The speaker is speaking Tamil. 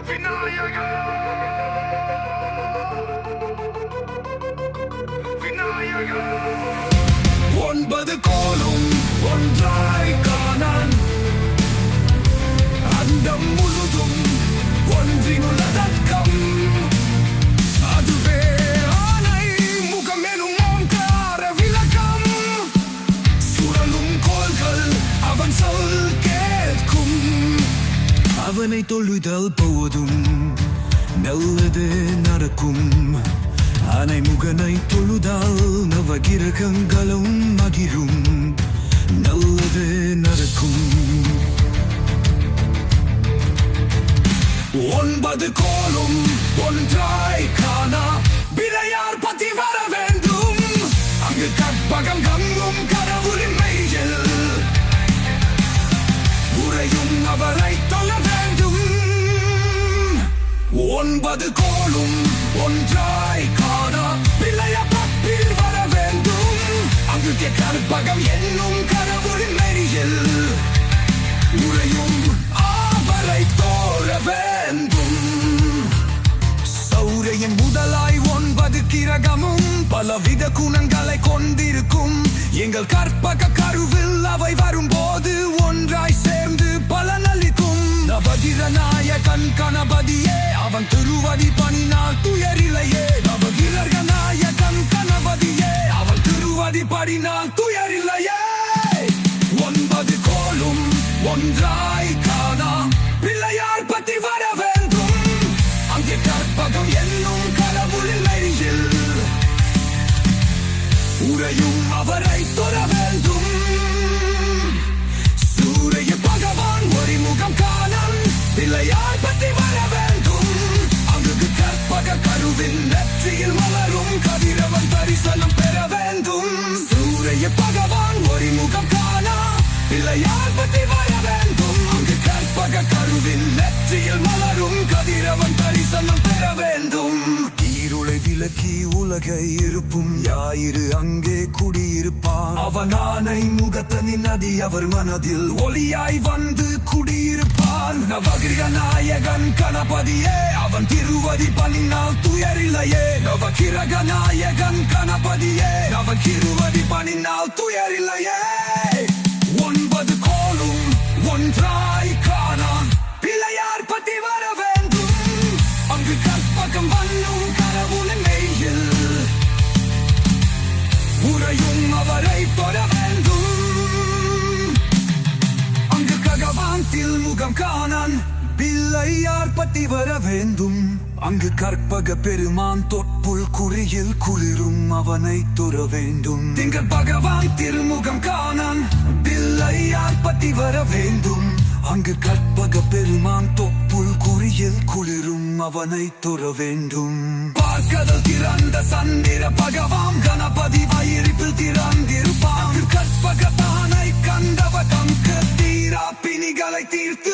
விநாயகா விநாயகா 9 கோலும் ஒன்றாய் காணான் அண்டம் முழுதும் ஒன்றினுள்ளடக்கம் அதுவே ஆனை முகம் எனும் ஓங்கார விளக்கம் சுழலும் கோள்கள் அவன் சொல் கேட்கும் அவனை தொழுதல் போதும் நல்லது நடக்கும் ஆனை முகனை தொழுதால் நவகிரகங்களும் மகிழும் நல்லது நடக்கும் 9 கோலும் ஒன்றாய் காணா பிள்ளையார் பத்தி வர வேண்டும் அங்கு கற்பகம் கங்கும் கடவுளின் மெய்யில் உரையும் அவரை தொழ வேண்டும் 9 கோலும் ஒன்றாய் காணா பிள்ளையார் பத்தி வர வேண்டும் அங்கு கற்பகம் என்னும் கடவுளின் மெய்யில் உரையும் அவரை தொழ வேண்டும் சௌரியன் முதலாய் 9 கிரகமும் பலவித குணங்களை கொண்டிருக்கும் எங்கள் கற்பக கருவில் அவை வரும்போது ஒன்றாய் சேர்ந்து பலனளிக்கும் நவகிர நாயகன் கணபதியே அவன் திருவடி பணினால் துயரில்லையே நவகிரக நாயகன் கணபதியே அவன் திருவடி பணினால் துயரில்லையே 9 கோலும் ஒன்றாய் காணா பிள்ளையார் பத்தி வர வேண்டும் அங்கே கற்பகம் என்னும் கடவுளின் மெய்யில் உரையும் அவரை தொழ வேண்டும் சூரிய பகவான் ஒரு முகம் காணல் பிள்ளையார் பத்தி வர வேண்டும் அங்கு கற்பக கருவின் நெற்றியில் மலரும் கதிரவன் தரிசனம் பெற வேண்டும் சூரிய பகவான் ஒரு முகம் காணா பிள்ளையார் பத்தி வர வேண்டும் அங்கு கற்பக கருவின் நெற்றியில் மலரும் கதிரவன் தரிசனம் பெற வேண்டும் இருளை விலக்கி உலகை இருப்பும் ஞாயிறு அங்கே குடியிருப்பான் அவன் ஆனை முகத்தனின் நதி அவர் மனதில் ஒளியாய் வந்து குடியிருப்பான் நவகிரக நாயகன் கணபதியே அவன் திருவடி பணினால் துயரில்லையே நவகிரக நாயகன் கணபதியே அவன் திருவடி பணினால் துயரில்லையே 9 கோலும் ஒன்றாய் காணான் பிள்ளையார் பத்தி வர வேண்டும் அங்கு கற்பகம் வண்ணும் கடவுளின் மெய்யில் உரையும் அவரை தொழ வேண்டும் அங்கு ககவான் முகம் காணான் பிள்ளையார் பத்தி வர வேண்டும் அங்கு கற்பக பெருமான் தொப்புள் குறியில் குளிரும் அவனை தொழ வேண்டும் திங்கள் பகவான் திருமுகம் காணான் பிள்ளையார் பத்தி வர வேண்டும் அங்கு கற்பக பெருமான் தொப்புள் குறியில் குளிரும் அவனை தொழ வேண்டும் பார்க்கதல் திறந்த சந்திர பகவான் கணபதி வயிறிப்பில் திறந்திருப்பான் கற்பக தானை கண்டவ தம் தீரா பிணிகளை தீர்த்து